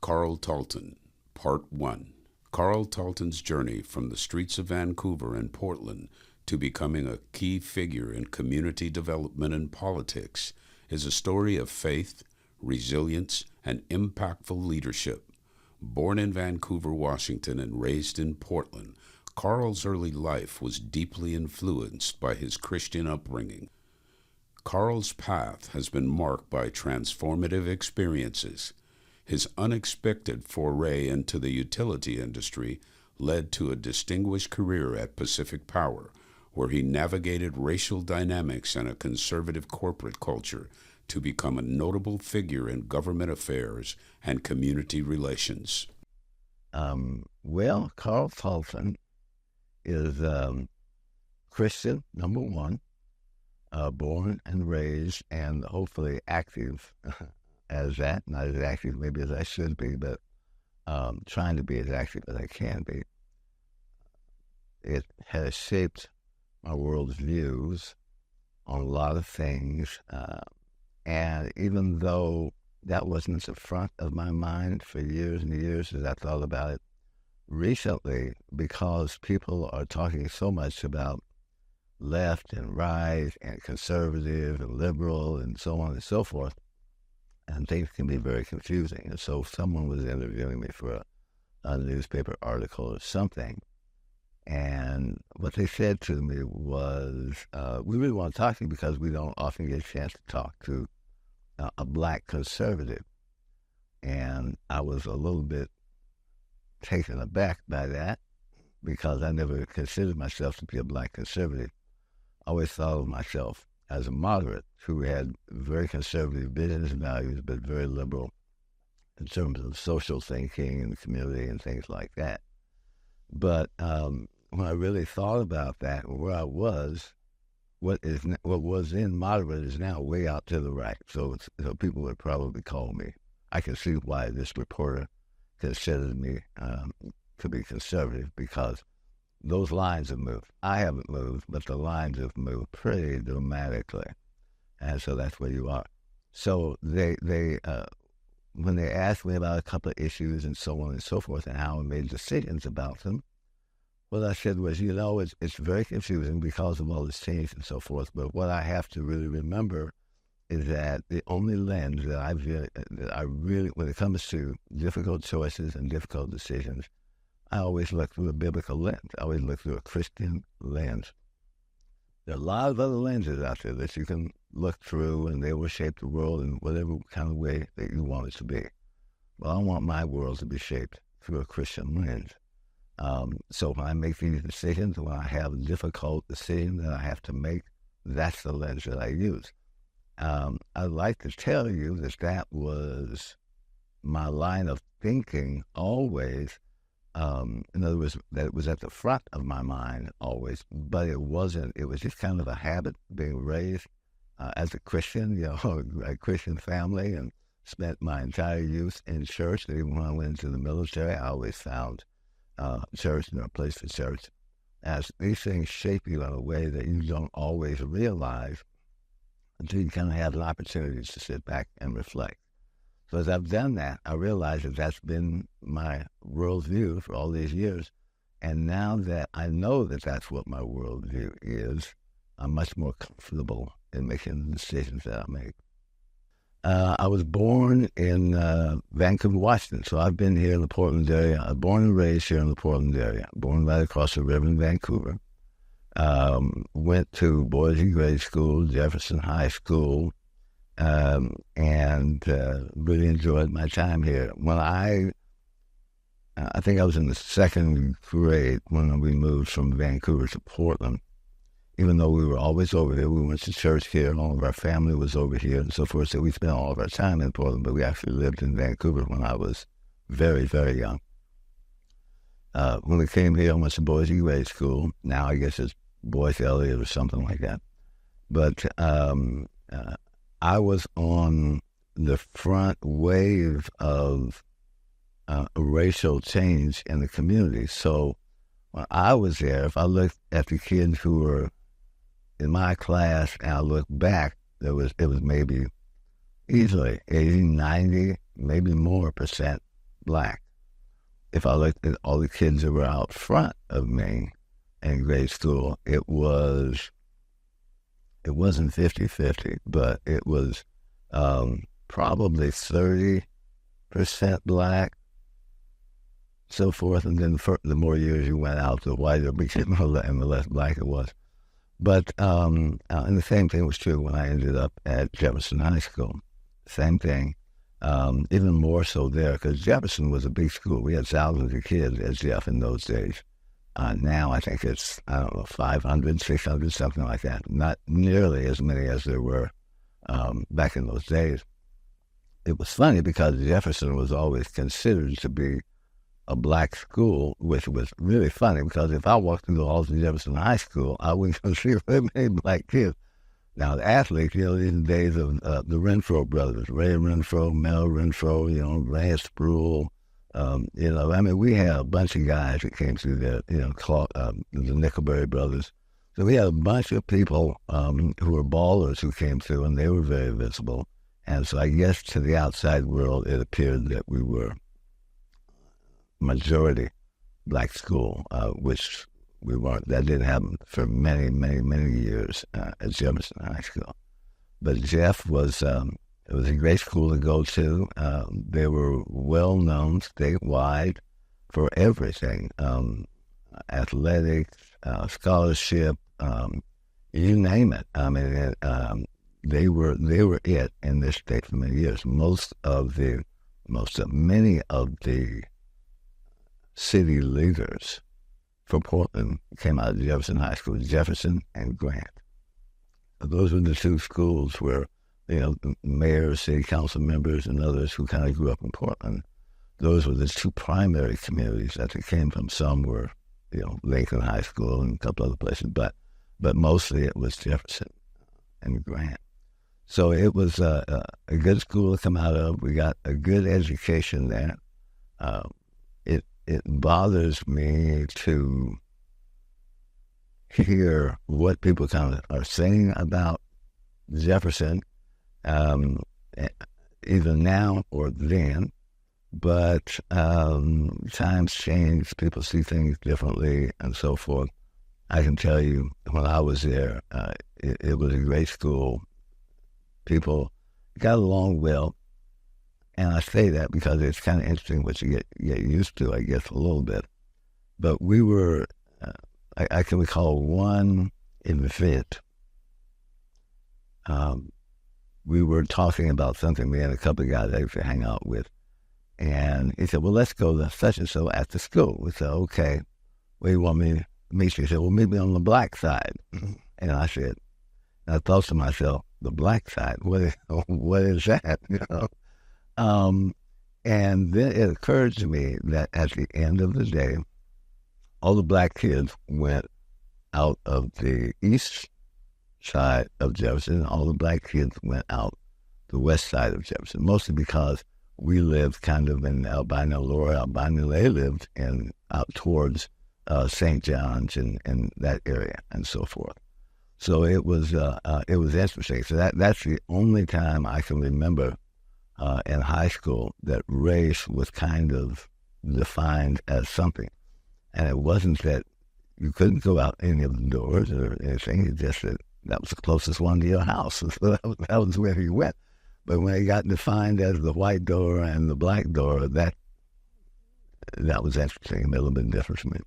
Carl Talton, Part 1. Carl Talton's journey from the streets of Vancouver and Portland to becoming a key figure in community development and politics is a story of faith, resilience, and impactful leadership. Born in Vancouver, Washington, and raised in Portland, Carl's early life was deeply influenced by his Christian upbringing. Carl's path has been marked by transformative experiences. His unexpected foray into the utility industry led to a distinguished career at Pacific Power, where he navigated racial dynamics and a conservative corporate culture to become a notable figure in government affairs and community relations. Carl Talton is Christian, number one, born and raised and hopefully active as that, not as active maybe as I should be, but trying to be as active as I can be. It has shaped my world's views on a lot of things, and even though that wasn't at the front of my mind for years and years as I thought about it, recently, because people are talking so much about left and right and conservative and liberal and so on and so forth, and things can be very confusing. And so someone was interviewing me for a newspaper article or something, and what they said to me was, we really want to talk to you because we don't often get a chance to talk to a black conservative. And I was a little bit taken aback by that because I never considered myself to be a black conservative. I always thought of myself as a moderate who had very conservative business values, but very liberal in terms of social thinking and community and things like that. But when I really thought about that, where I was, what was in moderate is now way out to the right. So people would probably call me. I can see why this reporter considered me to be conservative, because those lines have moved. I haven't moved, but the lines have moved pretty dramatically. And so that's where you are. So they when they asked me about a couple of issues and so on and so forth and how I made decisions about them, what I said was, it's very confusing because of all this change and so forth, but what I have to really remember is that the only lens that I really, when it comes to difficult choices and difficult decisions, I always look through a biblical lens. I always look through a Christian lens. There are a lot of other lenses out there that you can look through, and they will shape the world in whatever kind of way that you want it to be. Well, I want my world to be shaped through a Christian lens. So when I make these decisions, when I have a difficult decision that I have to make, that's the lens that I use. I'd like to tell you that was my line of thinking always. In other words, that it was at the front of my mind always, but it wasn't. It was just kind of a habit, being raised as a Christian, a Christian family, and spent my entire youth in church. And even when I went into the military, I always found church, a place for church. As these things shape you in a way that you don't always realize until you kind of have an opportunity to sit back and reflect. So as I've done that, I realize that that's been my worldview for all these years. And now that I know that that's what my worldview is, I'm much more comfortable in making the decisions that I make. I was born in Vancouver, Washington. So I've been here in the Portland area. I was born and raised here in the Portland area, born right across the river in Vancouver. Went to Boise Grade School, Jefferson High School, and really enjoyed my time here. When I think I was in the second grade when we moved from Vancouver to Portland. Even though we were always over here, we went to church here, and all of our family was over here and so forth, so we spent all of our time in Portland, but we actually lived in Vancouver when I was very, very young. When we came here, I went to Boise Grade School. Now I guess it's Boise Elliott or something like that. But I was on the front wave of racial change in the community. So when I was there, if I looked at the kids who were in my class and I look back, it was maybe easily 80, 90, maybe more % black. If I looked at all the kids that were out front of me in grade school, it wasn't 50-50, but it was probably 30% black, so forth. And then the more years you went out, the whiter it became and the less black it was. But and the same thing was true when I ended up at Jefferson High School. Same thing. Even more so there, because Jefferson was a big school. We had thousands of kids at Jeff in those days. Now I think it's, 500, 600, something like that. Not nearly as many as there were back in those days. It was funny because Jefferson was always considered to be a black school, which was really funny because if I walked through the halls of Jefferson High School, I wouldn't go see very many black kids. Now, the athletes, these days of the Renfro brothers, Ray Renfro, Mel Renfro, Lance Spruill, we had a bunch of guys that came through there, the Nickelberry brothers. So we had a bunch of people who were ballers who came through, and they were very visible. And so I guess to the outside world, it appeared that we were majority black school, which we weren't. That didn't happen for many, many, many years at Jefferson High School. But Jeff was, it was a great school to go to. They were well known statewide for everything, athletics, scholarship, you name it. I mean, they were it in this state for many years. Many of the city leaders for Portland came out of Jefferson High School, Jefferson and Grant. Those were the two schools where, mayors, city council members, and others who kind of grew up in Portland. Those were the two primary communities that they came from. Some were, Lincoln High School and a couple other places, but mostly it was Jefferson and Grant. So it was a good school to come out of. We got a good education there. It bothers me to hear what people kind of are saying about Jefferson, either now or then, but times change, people see things differently, and so forth. I can tell you, when I was there, it was a great school. People got along well. And I say that because it's kind of interesting what you get used to, I guess, a little bit. But we were, I can recall one event. We were talking about something. We had a couple of guys I used to hang out with. And he said, well, let's go to such and so at the school. We said, okay, where do you want me to meet you? He said, well, meet me on the black side. And I said, and I thought to myself, the black side, what is that? And then it occurred to me that at the end of the day, all the black kids went out of the east side of Jefferson, and all the black kids went out the west side of Jefferson, mostly because we lived kind of in Albino, Lower Albino. They lived out towards St. John's and that area and so forth. So it was interesting. So that's the only time I can remember in high school that race was kind of defined as something. And it wasn't that you couldn't go out any of the doors or anything. It's just that was the closest one to your house. So that was where you went. But when it got defined as the white door and the black door, that was interesting, a little bit different for me.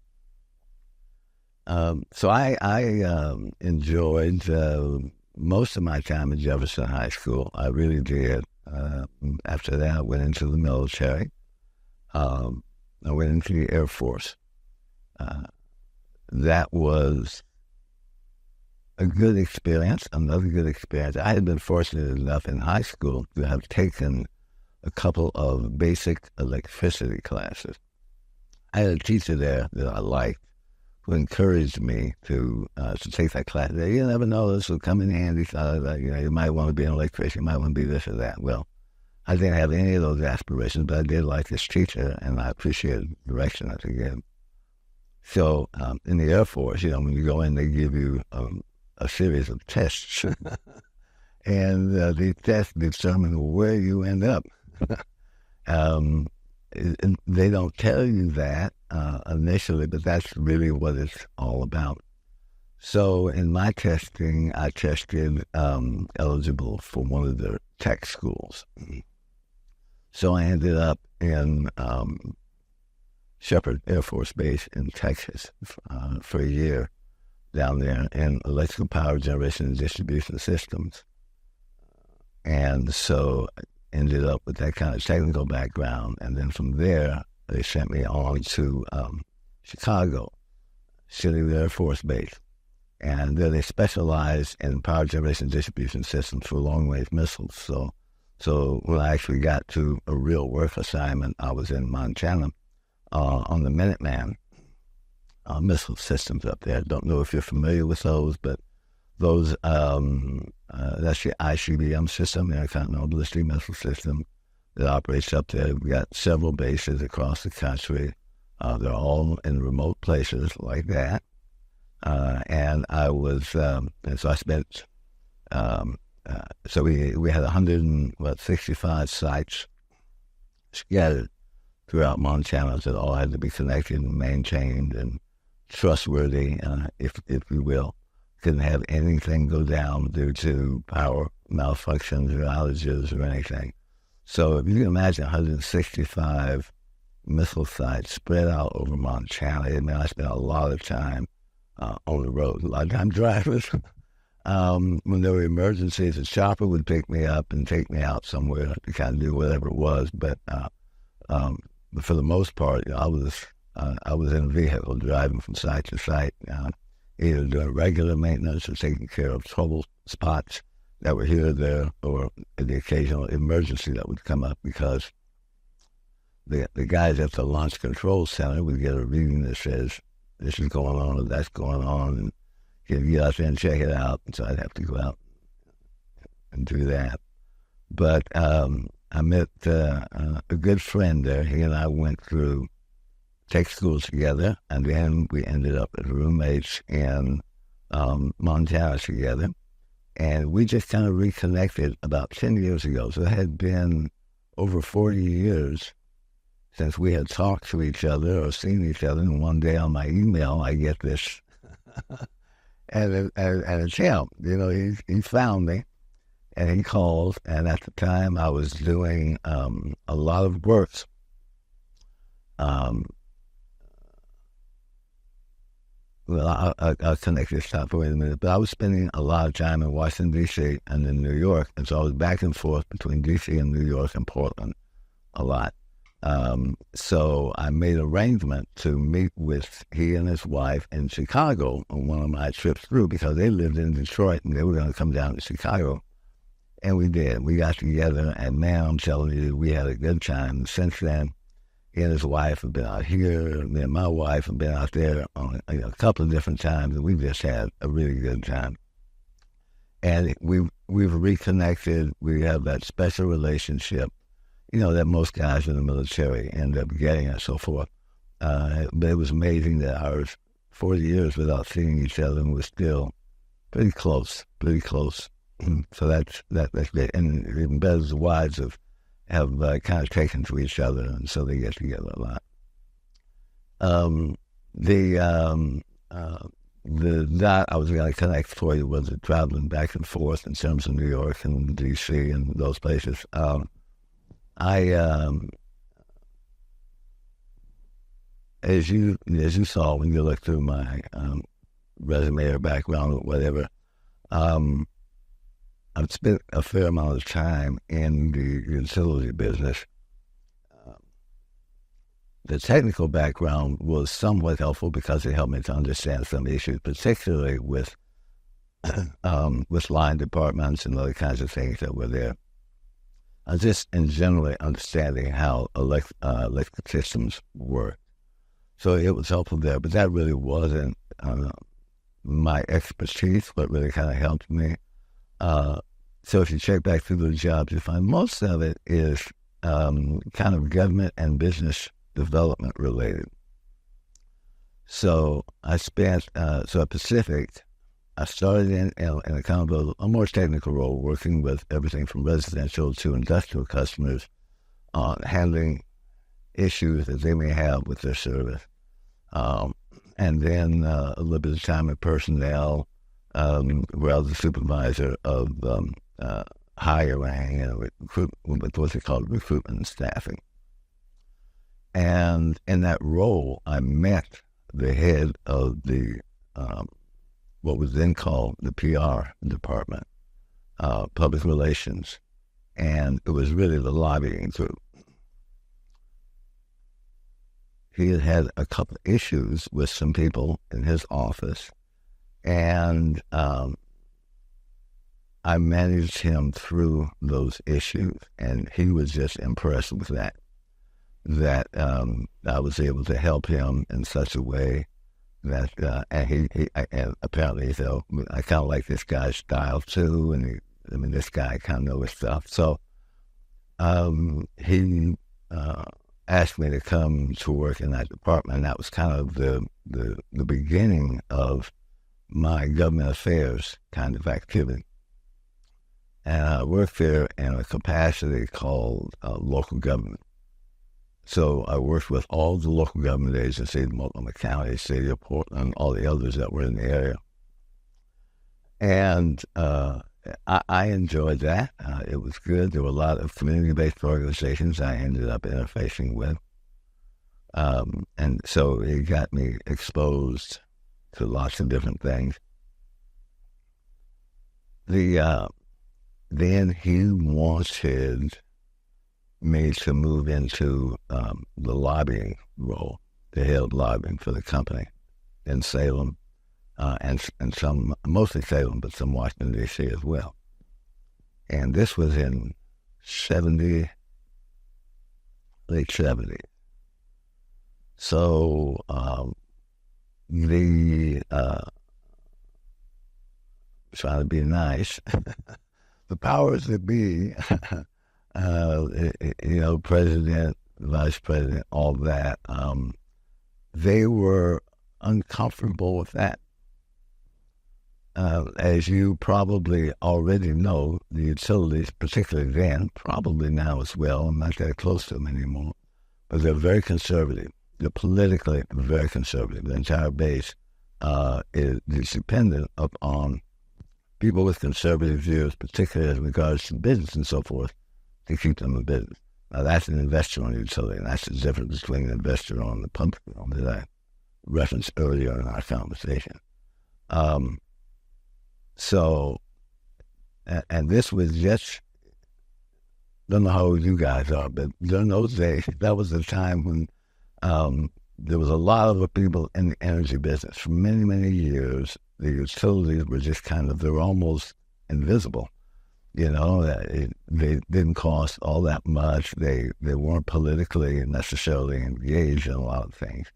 So I enjoyed most of my time at Jefferson High School. I really did. After that, I went into the military. I went into the Air Force. That was a good experience, another good experience. I had been fortunate enough in high school to have taken a couple of basic electricity classes. I had a teacher there that I liked who encouraged me to take that class. You never know, this will come in handy. You might want to be an electrician, you might want to be this or that. Well, I didn't have any of those aspirations, but I did like this teacher, and I appreciated the direction that they gave. So in the Air Force, when you go in, they give you a series of tests. And the tests determine where you end up. they don't tell you that initially, but that's really what it's all about. So in my testing, I tested eligible for one of the tech schools. So I ended up in Shepherd Air Force Base in Texas for a year down there in electrical power generation and distribution systems. And so I ended up with that kind of technical background. And then from there, they sent me on to Chicago, City Air Force Base. And there they specialized in power generation distribution systems for long-range missiles. So when I actually got to a real work assignment, I was in Montana on the Minuteman missile systems up there. Don't know if you're familiar with those, but those that's the ICBM system, the Intercontinental Ballistic Missile System, that operates up there. We got several bases across the country. They're all in remote places like that. And I was, and so I spent, so we had 165 sites scattered throughout Montana that all had to be connected and maintained and trustworthy, if you will. Couldn't have anything go down due to power malfunctions or outages or anything. So if you can imagine 165 missile sites spread out over Montana, I mean, I spent a lot of time on the road, a lot of time driving. When there were emergencies, a chopper would pick me up and take me out somewhere to kind of do whatever it was. But for the most part, I was in a vehicle driving from site to site, either doing regular maintenance or taking care of trouble spots that were here or there, or the occasional emergency that would come up because the guys at the launch control center would get a reading that says, this is going on or that's going on, and you get out there and check it out. And so I'd have to go out and do that. But I met a good friend there. He and I went through tech school together, and then we ended up as roommates in Montana together. And we just kind of reconnected about 10 years ago. So it had been over 40 years since we had talked to each other or seen each other. And one day on my email, I get this, and it's him. You know, he found me, and he called. And at the time, I was doing a lot of work. Well, I'll connect this stuff for a minute. But I was spending a lot of time in Washington, D.C. and in New York. And so I was back and forth between D.C. and New York and Portland a lot. So I made an arrangement to meet with he and his wife in Chicago on one of my trips through, because they lived in Detroit and they were going to come down to Chicago. And we did. We got together, and man, I'm telling you, we had a good time. Since then, he and his wife have been out here. Me and my wife have been out there on a couple of different times, and we just had a really good time. And we've reconnected. We have that special relationship, you know, that most guys in the military end up getting and so forth. But it was amazing that our 40 years without seeing each other, and we're still pretty close. So that's great. And even better, the wives have kind of taken to each other, and so they get together a lot. The dot I was going to connect for you was traveling back and forth in terms of New York and D.C. and those places. As you saw when you looked through my resume or background or whatever, I've spent a fair amount of time in the utility business. The technical background was somewhat helpful because it helped me to understand some issues, particularly with line departments and other kinds of things that were there. Just in generally understanding how electric systems work. So it was helpful there, but that really wasn't my expertise. What really kind of helped me. So if you check back through the jobs, you find most of it is kind of government and business development related. So I spent, at Pacific, I started in a kind of a more technical role, working with everything from residential to industrial customers, handling issues that they may have with their service. And then a little bit of time in personnel, where I was the supervisor of hiring and recruitment, what's it called, recruitment and staffing. And in that role, I met the head of the what was then called the PR department, public relations, and it was really the lobbying group. He had had a couple of issues with some people in his office, and I managed him through those issues, and he was just impressed with that I was able to help him in such a way that, and apparently he said, oh, I kind of like this guy's style too, and this guy kind of knows his stuff. So he asked me to come to work in that department, and that was kind of the beginning of my government affairs kind of activity. And I worked there in a capacity called local government. So I worked with all the local government agencies, Multnomah County, City of Portland, all the others that were in the area. And I enjoyed that. It was good. There were a lot of community-based organizations I ended up interfacing with. And so it got me exposed to lots of different things. Then he wanted me to move into the lobbying role, the head of lobbying for the company in Salem, and some, mostly Salem, but some Washington, D.C. as well. And this was in late 70s. So trying to be nice, the powers that be, president, vice president, all that, they were uncomfortable with that. As you probably already know, the utilities, particularly then, probably now as well, I'm not that close to them anymore, but they're very conservative. They're politically very conservative. The entire base is dependent upon people with conservative views, particularly as regards to business and so forth, to keep them in business. Now, that's an investor on a utility, and that's the difference between an investor on the public that I referenced earlier in our conversation. So, and this was just, don't know how old you guys are, but during those days, that was the time when there was a lot of people in the energy business. For many, many years, the utilities were just they were almost invisible. They didn't cost all that much. They weren't politically necessarily engaged in a lot of things.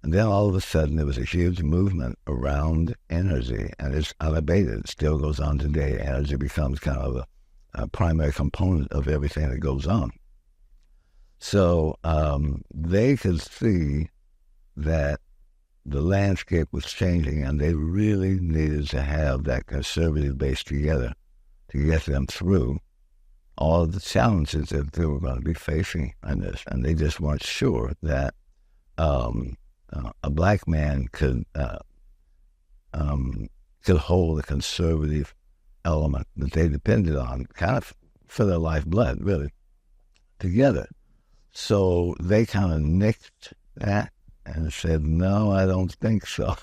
And then all of a sudden, there was a huge movement around energy, and it's unabated. It still goes on today. Energy becomes kind of a primary component of everything that goes on. So they could see that the landscape was changing, and they really needed to have that conservative base together to get them through all of the challenges that they were going to be facing in this. And they just weren't sure that a black man could hold a conservative element that they depended on, kind of for their lifeblood, really, together. So they kind of nixed that and said, no, I don't think so.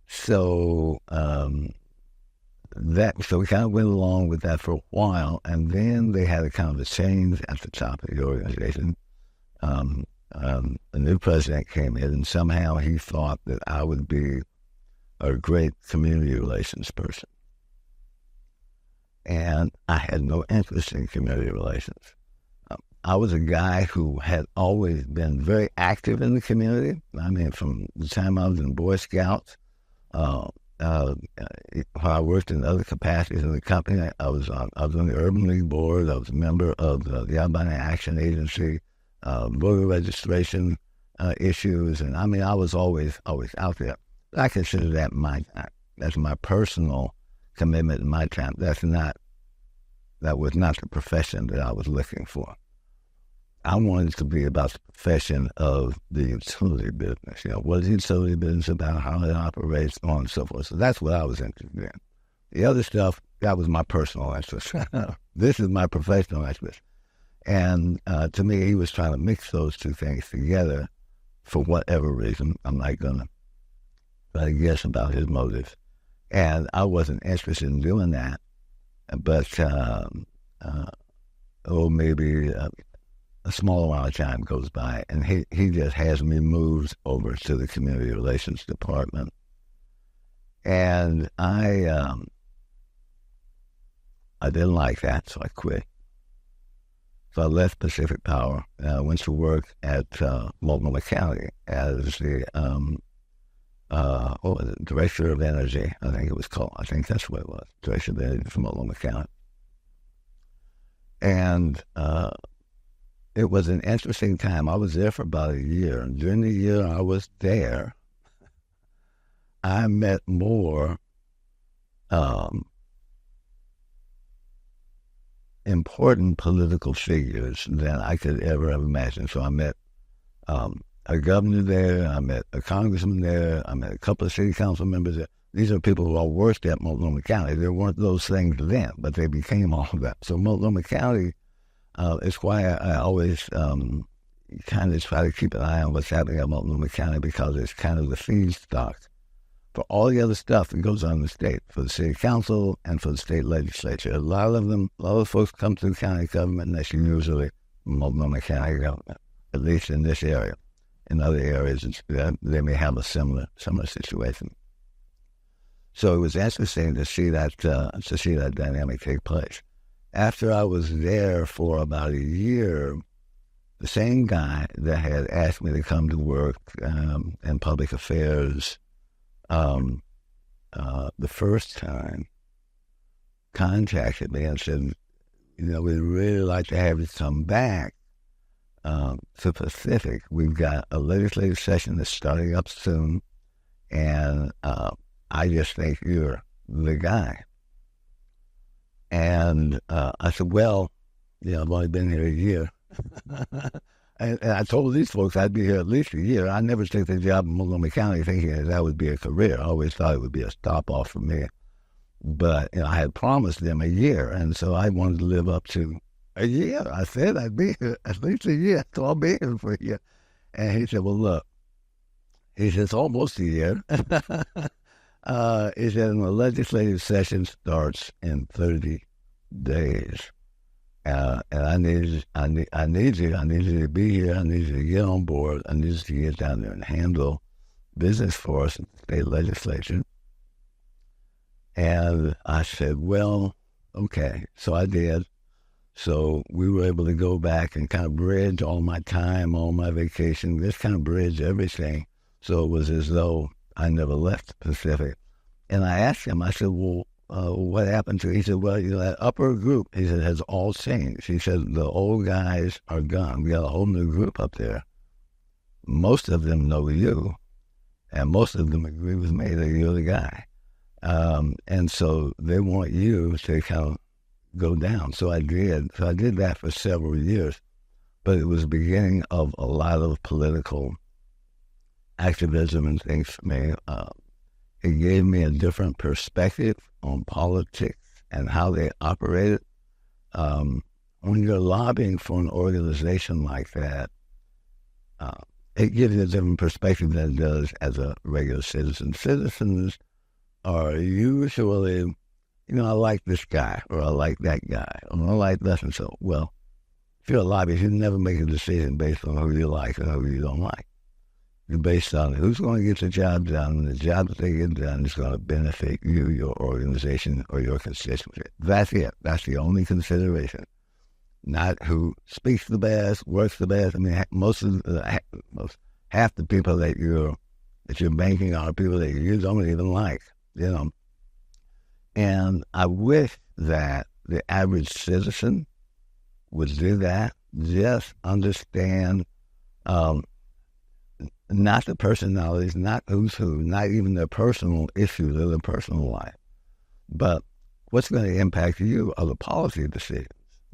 So we kind of went along with that for a while, and then they had a kind of a change at the top of the organization. A new president came in, and somehow he thought that I would be a great community relations person. And I had no interest in community relations. I was a guy who had always been very active in the community. I mean, from the time I was in Boy Scouts, while I worked in other capacities in the company, I was on the Urban League Board. I was a member of the Albina Action Agency, voter registration issues, and I mean, I was always out there. I consider that my time. That's my personal commitment in my time. That was not the profession that I was looking for. I wanted it to be about the profession of the utility business. What is the utility business about, how it operates, so on and so forth. So that's what I was interested in. The other stuff, that was my personal interest. This is my professional interest. And to me, he was trying to mix those two things together for whatever reason. I'm not going to try to guess about his motives. And I wasn't interested in doing that. But, maybe a small amount of time goes by, and he just has me moved over to the community relations department. And I didn't like that, so I quit. So I left Pacific Power, and I went to work at Multnomah County as the Director of Energy, I think it was called. I think that's what it was, Director of Energy for Multnomah County. And it was an interesting time. I was there for about a year, and during the year I was there, I met more important political figures than I could ever have imagined. So I met a governor there, I met a congressman there, I met a couple of city council members there. These are people who all worked at Multnomah County. There weren't those things then, but they became all of that. So Multnomah County is why I always kind of try to keep an eye on what's happening at Multnomah County, because it's kind of the feedstock for all the other stuff that goes on in the state, for the city council and for the state legislature. A lot of folks come through county government, and that's usually Multnomah County government, at least in this area. In other areas, they may have a similar situation. So it was interesting to see that dynamic take place. After I was there for about a year, the same guy that had asked me to come to work in public affairs the first time contacted me and said, we'd really like to have you come back to Pacific. We've got a legislative session that's starting up soon, and I just think you're the guy. And I said, well, I've only been here a year. and I told these folks I'd be here at least a year. I never took the job in Multnomah County thinking that would be a career. I always thought it would be a stop-off for me. But I had promised them a year, and so I wanted to live up to a year. I said I'd be here at least a year, so I'll be here for a year. And he said, well, look, he said, it's almost a year. He said, the legislative session starts in 30 days. And I need you to be here. I need you to get on board. I need you to get down there and handle business for us in the state legislature. And I said, well, okay. So I did. So we were able to go back and kind of bridge all my time, all my vacation, just kind of bridge everything. So it was as though I never left the Pacific. And I asked him, I said, well, what happened to it? He said, well, that upper group, he said, has all changed. He said, the old guys are gone. We got a whole new group up there. Most of them know you, and most of them agree with me that you're the guy. And so they want you to kind of go down. So I did. So I did that for several years. But it was the beginning of a lot of political activism and things for me. It gave me a different perspective on politics and how they operated. When you're lobbying for an organization like that, it gives you a different perspective than it does as a regular citizen. Citizens are usually, I like this guy, or I like that guy, or I like this and so. Well, if you're a lobbyist, you never make a decision based on who you like and who you don't like. You're based on who's going to get the job done, and the job that they get done is going to benefit you, your organization, or your constituency. That's it. That's the only consideration. Not who speaks the best, works the best. I mean, half the people that you're banking on are people that you don't even like, And I wish that the average citizen would do that. Just understand, not the personalities, not who's who, not even their personal issues or their personal life, but what's going to impact you are the policy decisions.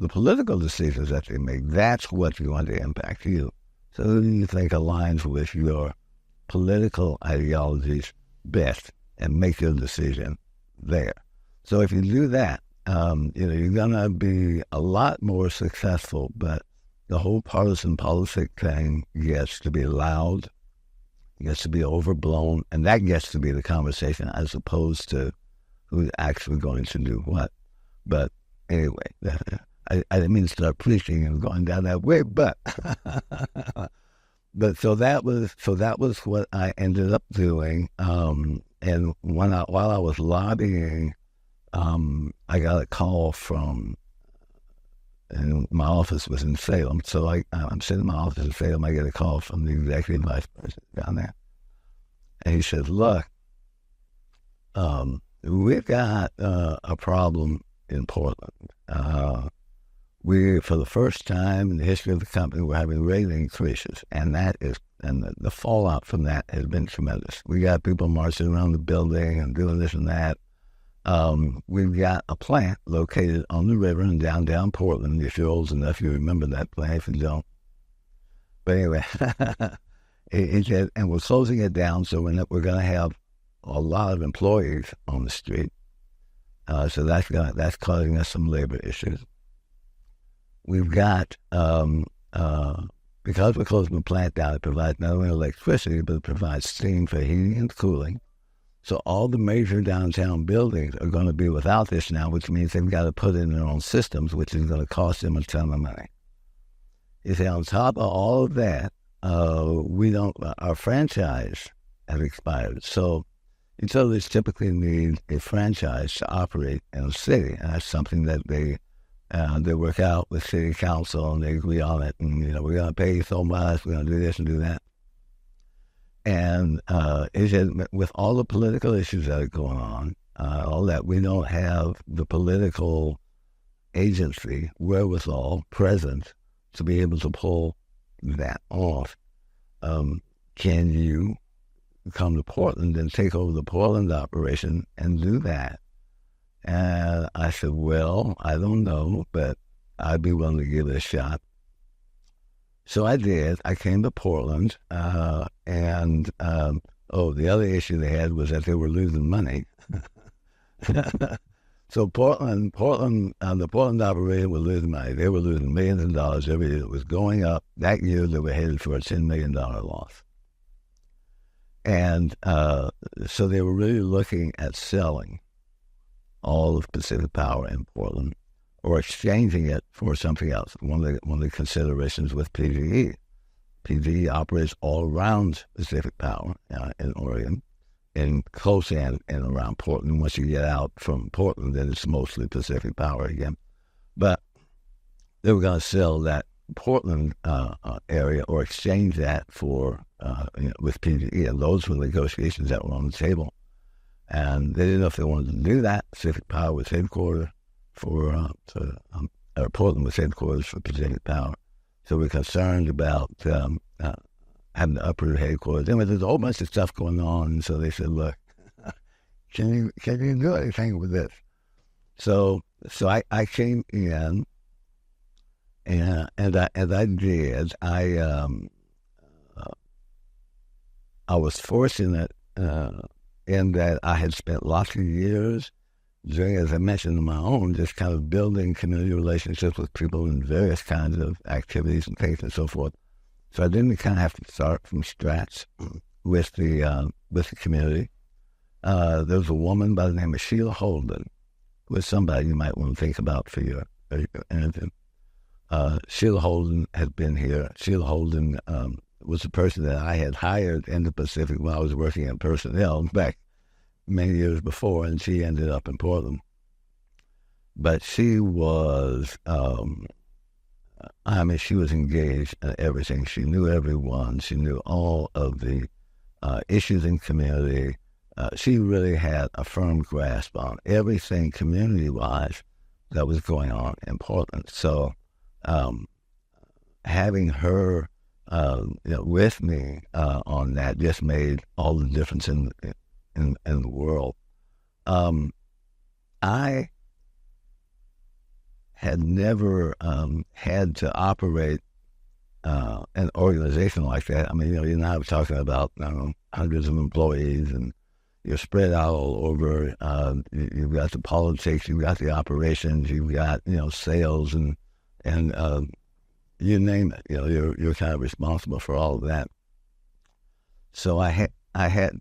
the political decisions that they make, that's what's going to impact you. So who do you think aligns with your political ideologies best and make your decision there? So if you do that, you're going to be a lot more successful, but the whole partisan politic thing gets to be loud, gets to be overblown, and that gets to be the conversation as opposed to who's actually going to do what. But anyway, I didn't mean to start preaching and going down that way, but but so that was what I ended up doing. And while I was lobbying, I got a call from, and my office was in Salem. So I'm sitting in my office in Salem. I get a call from the executive vice president down there, and he says, "Look, we've got a problem in Portland. We, for the first time in the history of the company, we're having rate increases, and the fallout from that has been tremendous. We got people marching around the building and doing this and that. We've got a plant located on the river in downtown Portland. If you're old enough, you remember that plant. If you don't, but anyway, and we're closing it down, so we're going to have a lot of employees on the street. So that's causing us some labor issues. We've got, because we're closing the plant down, it provides not only electricity, but it provides steam for heating and cooling. So all the major downtown buildings are going to be without this now, which means they've got to put in their own systems, which is going to cost them a ton of money. You see, on top of all of that, our franchise has expired. So utilities typically need a franchise to operate in a city, and that's something that they work out with city council, and they agree on it. And we're going to pay you so much. We're going to do this and do that. And with all the political issues that are going on, all that, we don't have the political agency, wherewithal, presence to be able to pull that off. Can you come to Portland and take over the Portland operation and do that? And I said, well, I don't know, but I'd be willing to give it a shot. So I did. I came to Portland, and the other issue they had was that they were losing money. So Portland, the Portland operation was losing money. They were losing millions of dollars every year. It was going up. That year they were headed for a $10 million loss. And so they were really looking at selling all of Pacific Power in Portland, or exchanging it for something else. One of the considerations with PGE. PGE operates all around Pacific Power in Oregon, and close and around Portland. Once you get out from Portland, then it's mostly Pacific Power again. But they were going to sell that Portland area, or exchange that for with PGE, and those were negotiations that were on the table. And they didn't know if they wanted to do that. Pacific Power was headquartered Portland was headquarters for Pacific Power. So we're concerned about having the upper headquarters. Anyway, there's a whole bunch of stuff going on. And so they said, look, can you do anything with this? So I came in, and I did. I was fortunate in that I had spent lots of years doing, as I mentioned, on my own, just kind of building community relationships with people in various kinds of activities and things and so forth. So I didn't kind of have to start from scratch with the community. There was a woman by the name of Sheila Holden, who was somebody you might want to think about for your interview. Sheila Holden had been here. Sheila Holden was the person that I had hired in the Pacific when I was working in personnel back many years before, and she ended up in Portland. But she was, she was engaged in everything. She knew everyone. She knew all of the issues in community. She really had a firm grasp on everything community-wise that was going on in Portland. So having her with me on that just made all the difference in the world. I had never had to operate an organization like that. I mean, you and I were talking about hundreds of employees, and you're spread out all over. You've got the politics, you've got the operations, you've got sales, and you name it. You're kind of responsible for all of that. So I had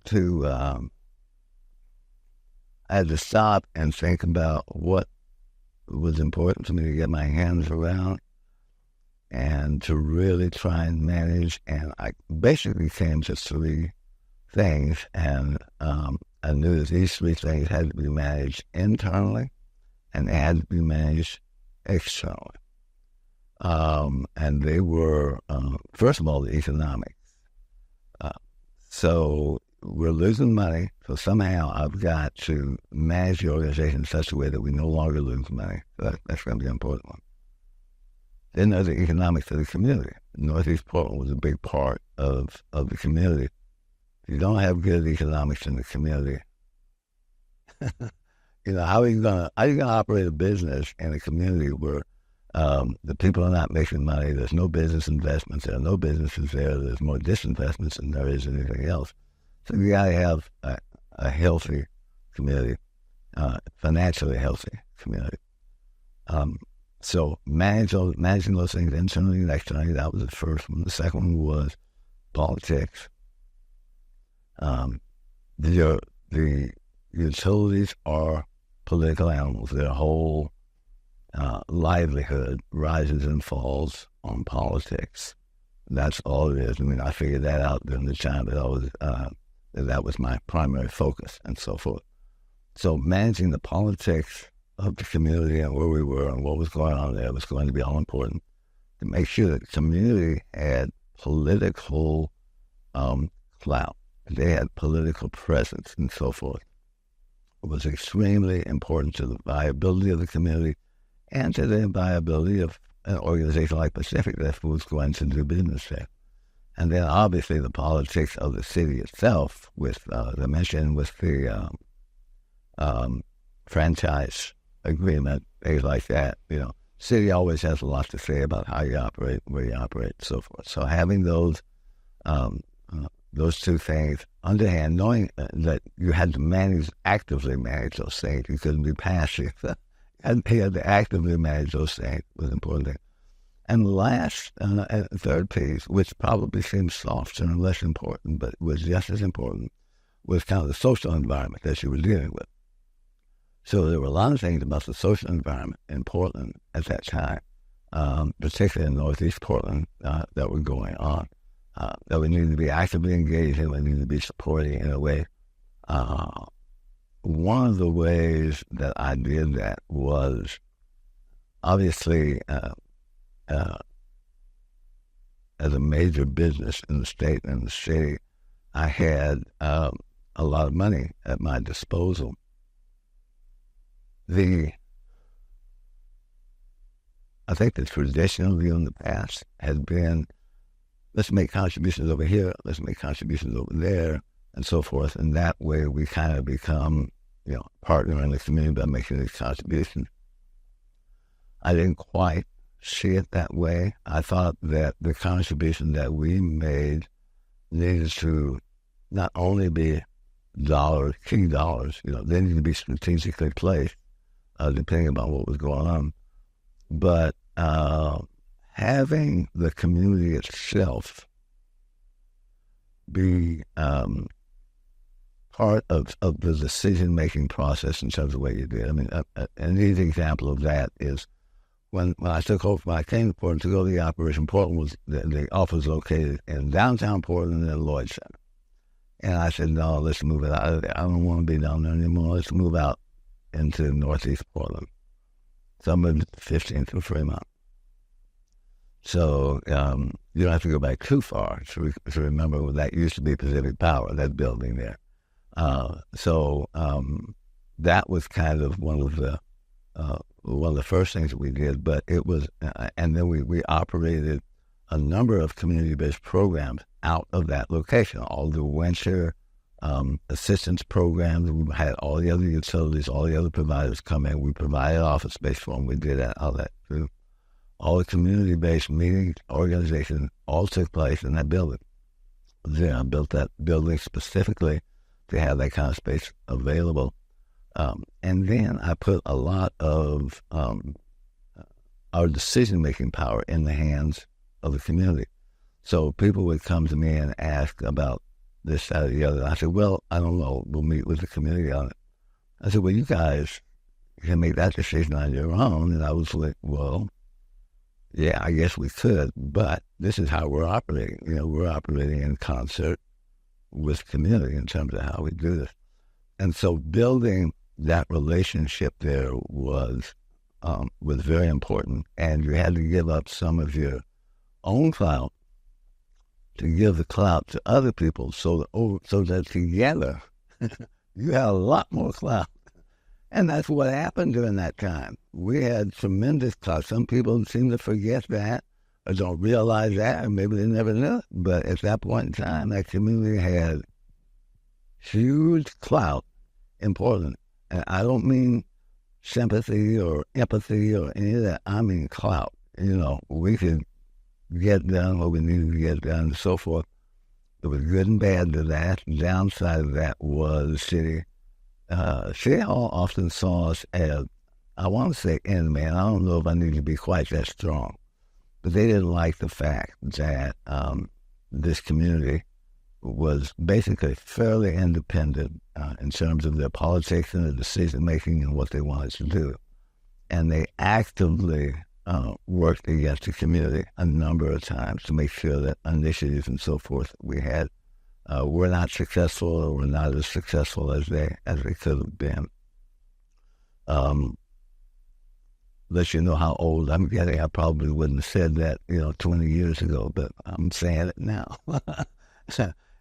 to stop and think about what was important for me to get my hands around and to really try and manage. And I basically came to three things, and I knew that these three things had to be managed internally and had to be managed externally. And they were, first of all, the economics. So we're losing money, so somehow I've got to manage the organization in such a way that we no longer lose money. So that's going to be an important one. Then there's the economics of the community. Northeast Portland was a big part of the community. If you don't have good economics in the community, how are you gonna operate a business in a community where the people are not making money? There's no business investments. There are no businesses there. There's more disinvestments than there is anything else. So you got to have a healthy community, financially healthy community. So managing those things internally and externally, that was the first one. The second one was politics. The utilities are political animals. Their whole livelihood rises and falls on politics. That's all it is. I mean, I figured that out during the time that was my primary focus and so forth. So managing the politics of the community and where we were and what was going on there was going to be all important to make sure that the community had political clout. They had political presence and so forth. It was extremely important to the viability of the community and to the viability of an organization like Pacific that was going to do business there. And then obviously the politics of the city itself with the mission with the franchise agreement, things like that. City always has a lot to say about how you operate, where you operate, and so forth. So having those two things underhand, knowing that you had to actively manage those things. You couldn't be passive. And you had to actively manage those things was an important thing. And last, and third piece, which probably seems softer and less important, but was just as important, was kind of the social environment that you were dealing with. So there were a lot of things about the social environment in Portland at that time, particularly in Northeast Portland, that were going on, that we needed to be actively engaged in, we needed to be supporting in a way. One of the ways that I did that was obviously as a major business in the state and the city, I had a lot of money at my disposal. I think the traditional view in the past has been, let's make contributions over here, let's make contributions over there, and so forth. And that way we kind of become, partner in the community by making these contributions. I didn't quite see it that way. I thought that the contribution that we made needed to not only be dollars, key dollars, they needed to be strategically placed, depending upon what was going on. But having the community itself be part of the decision-making process in terms of what you did. I mean, an easy example of that is when I took over, when I came to Portland to go to the operation, Portland was, the office was located in downtown Portland in Lloyd Center. And I said, no, let's move it out of there. I don't want to be down there anymore. Let's move out into Northeast Portland. So I moved 15th to Fremont. So you don't have to go back too far to remember that used to be Pacific Power, that building there. So that was kind of one of the first things that we did. But it was, and then we operated a number of community-based programs out of that location. All the winter assistance programs. We had all the other utilities, all the other providers come in. We provided office space for them. We did all that too. All the community-based meetings, organizations, all took place in that building. Then I built that building specifically to have that kind of space available. And then I put a lot of our decision-making power in the hands of the community. So people would come to me and ask about this, that, or the other. I said, well, I don't know. We'll meet with the community on it. I said, well, you guys can make that decision on your own. And I was like, well, yeah, I guess we could, but this is how we're operating. We're operating in concert with the community in terms of how we do this. And so building that relationship there was very important. And you had to give up some of your own clout to give the clout to other people so that together you had a lot more clout. And that's what happened during that time. We had tremendous clout. Some people seem to forget that or don't realize that, or maybe they never knew it. But at that point in time, that community had huge clout in Portland. And I don't mean sympathy or empathy or any of that. I mean clout. We could get done what we needed to get done and so forth. There was good and bad to that. The downside of that was City Hall often saw us as, I want to say enemy, and I don't know if I need to be quite that strong, but they didn't like the fact that this community was basically fairly independent in terms of their politics and their decision-making and what they wanted to do. And they actively worked against the community a number of times to make sure that initiatives and so forth we had were not successful or were not as successful as they could have been. Let you know how old I'm getting. I probably wouldn't have said that 20 years ago, but I'm saying it now.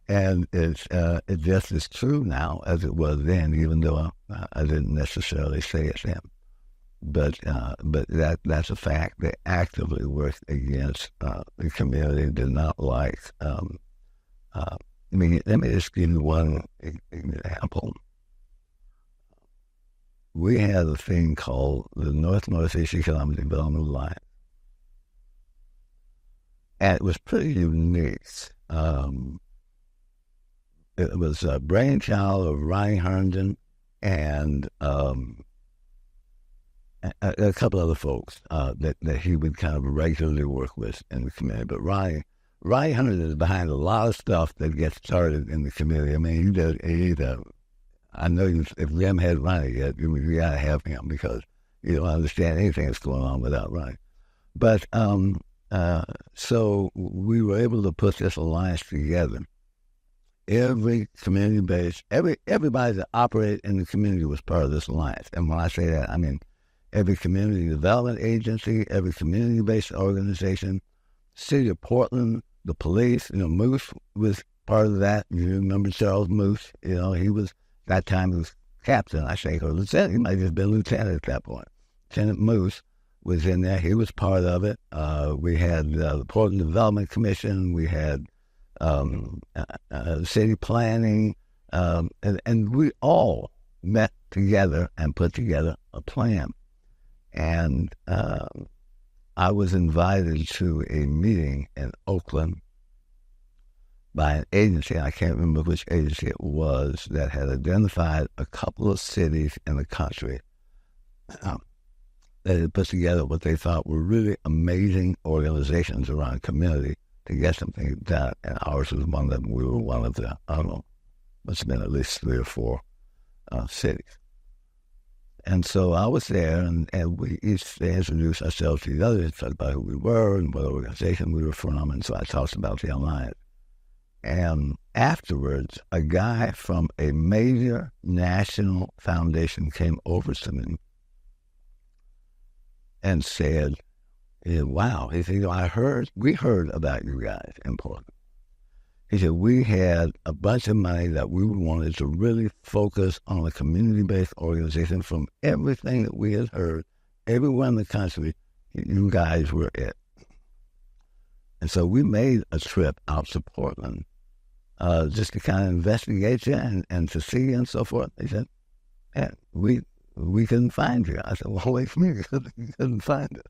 And it's just as true now as it was then, even though I didn't necessarily say it then. But that's a fact. They actively worked against the community. Did not like. Let me just give you one example. We had a thing called the North-Northeast Economic Development Alliance, and it was pretty unique. It was a brainchild of Ronnie Herndon and a couple other folks that he would kind of regularly work with in the community. But Ronnie Herndon is behind a lot of stuff that gets started in the community. I mean, I know if you haven't had Ronnie yet, you got to have him because you don't understand anything that's going on without Ronnie. But so we were able to put this alliance together. Every community-based, everybody that operated in the community was part of this alliance. And when I say that, I mean every community development agency, every community-based organization, City of Portland, the police, Moose was part of that. You remember Charles Moose? He was, that time he was captain, I think, or lieutenant. He might have just been lieutenant at that point. Lieutenant Moose was in there. He was part of it. We had the Portland Development Commission. We had city planning, and we all met together and put together a plan. And I was invited to a meeting in Oakland by an agency, I can't remember which agency it was, that had identified a couple of cities in the country that had put together what they thought were really amazing organizations around community to get something done, and ours was one of them. We were one of the, I don't know, must have been at least 3 or 4 cities. And so I was there, and we each introduced ourselves to the others, talked about who we were and what organization we were from, and so I talked about the alliance. And afterwards, a guy from a major national foundation came over to me and said, wow. He said, we heard about you guys in Portland. He said, we had a bunch of money that we wanted to really focus on a community-based organization. From everything that we had heard, everywhere in the country, you guys were it. And so we made a trip out to Portland just to kind of investigate you and to see you and so forth. He said, yeah, we couldn't find you. I said, well, wait for me, you couldn't find us.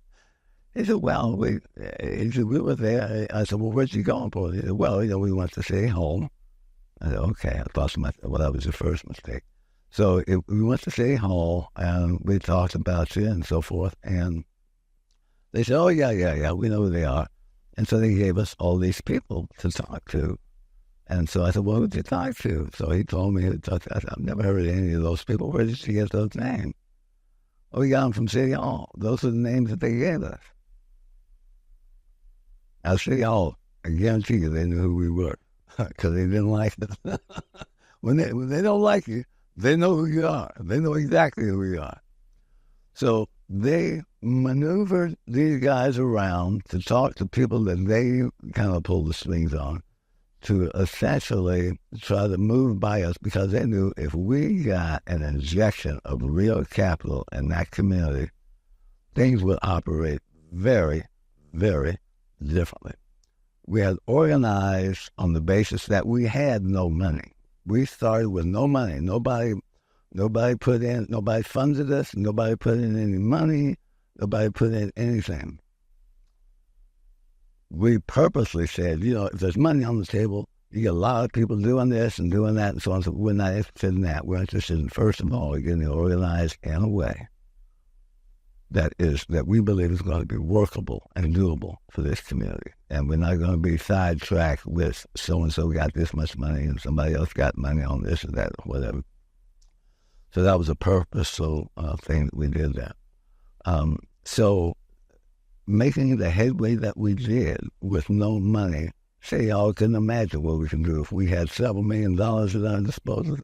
He said, well, we were there. I said, well, where'd you going for? He said, well, we went to City Hall. I said, okay. I thought to myself, well, that was your first mistake. So we went to City Hall, and we talked about you and so forth. And they said, oh, yeah, we know who they are. And so they gave us all these people to talk to. And so I said, well, who'd you talk to? So he told me, I said, I've never heard of any of those people. Where did you get those names? Oh, we got them from City Hall. Those are the names that they gave us. At City Hall, I guarantee you they knew who we were because they didn't like us. when they don't like you, they know who you are. They know exactly who you are. So they maneuvered these guys around to talk to people that they kind of pulled the strings on to essentially try to move by us because they knew if we got an injection of real capital in that community, things would operate very, very differently. We had organized on the basis that we had no money. We started with no money. Nobody funded us. Nobody put in any money. Nobody put in anything. We purposely said, if there's money on the table, you get a lot of people doing this and doing that and so on. So we're not interested in that. We're interested in, first of all, getting organized in a way that we believe is going to be workable and doable for this community. And we're not going to be sidetracked with so-and-so got this much money and somebody else got money on this or that or whatever. So that was a purposeful thing that we did that. So making the headway that we did with no money, say y'all couldn't imagine what we can do if we had several $1 million at our disposal.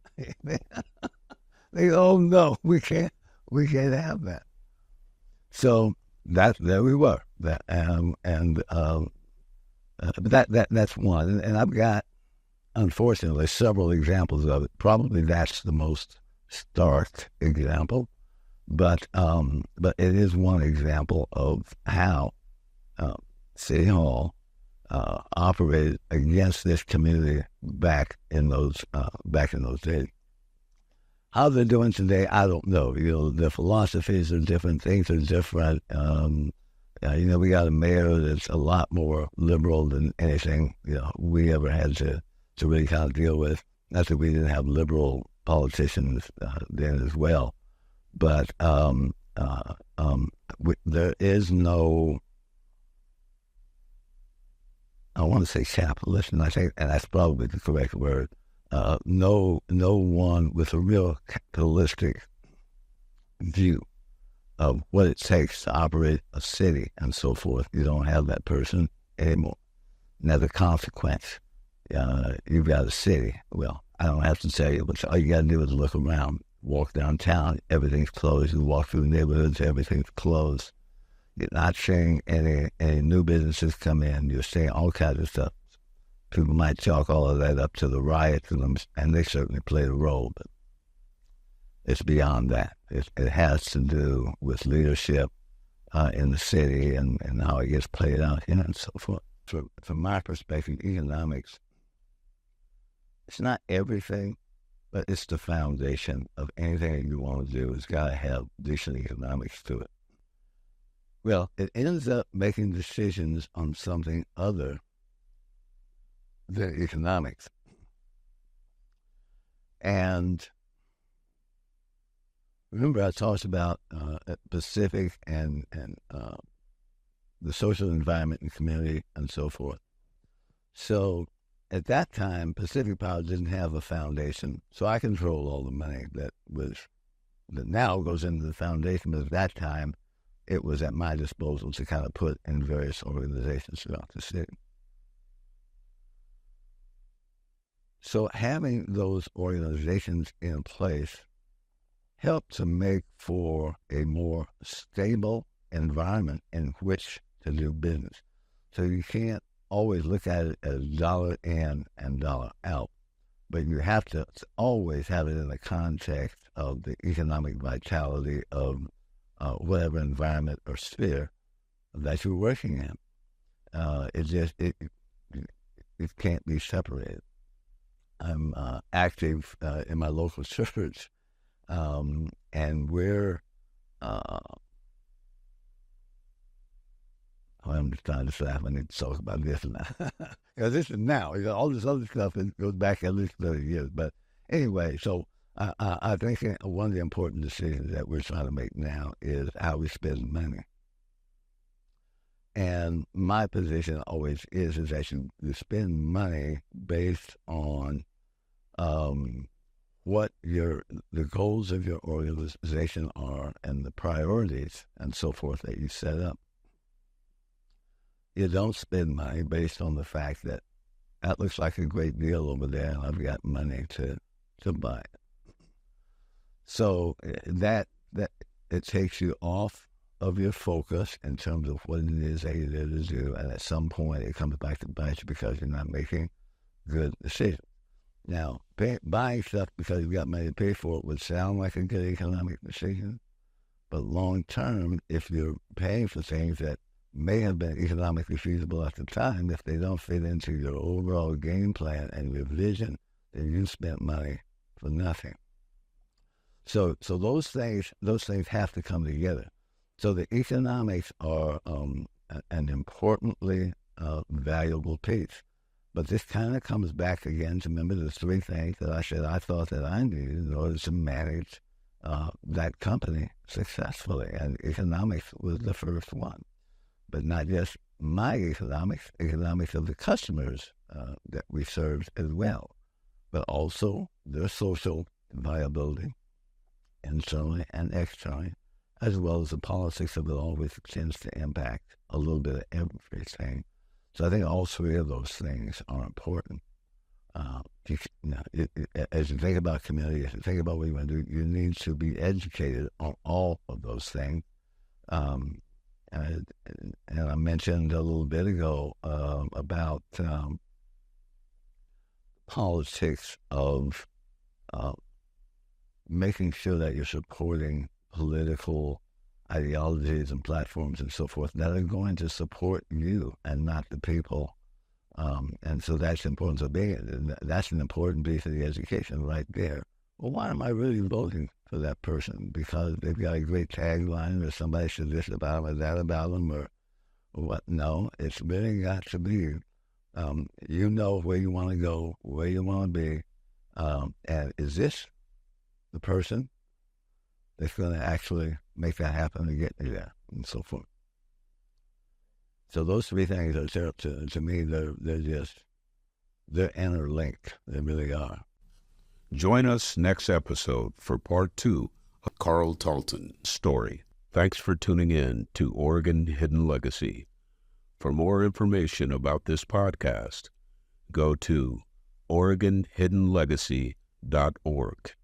They oh no, we can't have that. So there we were. But that's one, and I've got, unfortunately, several examples of it. Probably that's the most stark example, but it is one example of how City Hall operated against this community back in those days. How they're doing today, I don't know. Their philosophies are different, things are different. We got a mayor that's a lot more liberal than anything we ever had to really kind of deal with. Not that we didn't have liberal politicians then as well, but there is no, I want to say capitalist, and that's probably the correct word. No one with a real capitalistic view of what it takes to operate a city and so forth. You don't have that person anymore. And as a consequence, you've got a city. Well, I don't have to tell you, but all you got to do is look around, walk downtown, everything's closed. You walk through the neighborhoods, everything's closed. You're not seeing any new businesses come in. You're seeing all kinds of stuff. People might chalk all of that up to the riots, and they certainly played a role, but it's beyond that. It has to do with leadership in the city and how it gets played out here and so forth. From my perspective, economics, it's not everything, but it's the foundation of anything that you want to do. It's got to have decent economics to it. Well, it ends up making decisions on something other than economics. And remember, I talked about Pacific and the social environment and community and so forth. So at that time, Pacific Power didn't have a foundation, so I controlled all the money that now goes into the foundation. But at that time, it was at my disposal to kind of put in various organizations throughout the city. So having those organizations in place helped to make for a more stable environment in which to do business. So you can't always look at it as dollar in and dollar out, but you have to always have it in the context of the economic vitality of whatever environment or sphere that you're working in. It can't be separated. I'm active in my local church, and we're. I'm just trying to laugh. I need to talk about this now. Because this is now. All this other stuff goes back at least 30 years. But anyway, so I think one of the important decisions that we're trying to make now is how we spend money. And my position always is that you spend money based on what the goals of your organization are and the priorities and so forth that you set up. You don't spend money based on the fact that looks like a great deal over there and I've got money to buy it. So that it takes you off of your focus in terms of what it is that you're there to do, and at some point it comes back to bite you because you're not making good decisions. Now, buying stuff because you've got money to pay for it would sound like a good economic decision, but long term, if you're paying for things that may have been economically feasible at the time, if they don't fit into your overall game plan and your vision, then you spent money for nothing. So those things have to come together. So the economics are an importantly valuable piece. But this kind of comes back again to remember the three things that I said I thought that I needed in order to manage that company successfully. And economics was the first one. But not just my economics of the customers that we served as well, but also their social viability, internally and externally, as well as the politics of it all, which tends to impact a little bit of everything. So I think all three of those things are important. As you think about community, as you think about what you want to do, you need to be educated on all of those things. And I mentioned a little bit ago about politics of making sure that you're supporting political ideologies and platforms and so forth that are going to support you and not the people. And so that's important. So that's an important piece of the education right there. Well, why am I really voting for that person? Because they've got a great tagline, or somebody said this about them or that about them, or what? No, it's really got to be, you know where you want to go, where you want to be, and is this the person that's going to actually make that happen and get you there, and so forth. So those three things are, to me, they're interlinked. They really are. Join us next episode for part 2 of Carl Talton's story. Thanks for tuning in to Oregon Hidden Legacy. For more information about this podcast, go to OregonHiddenLegacy.org.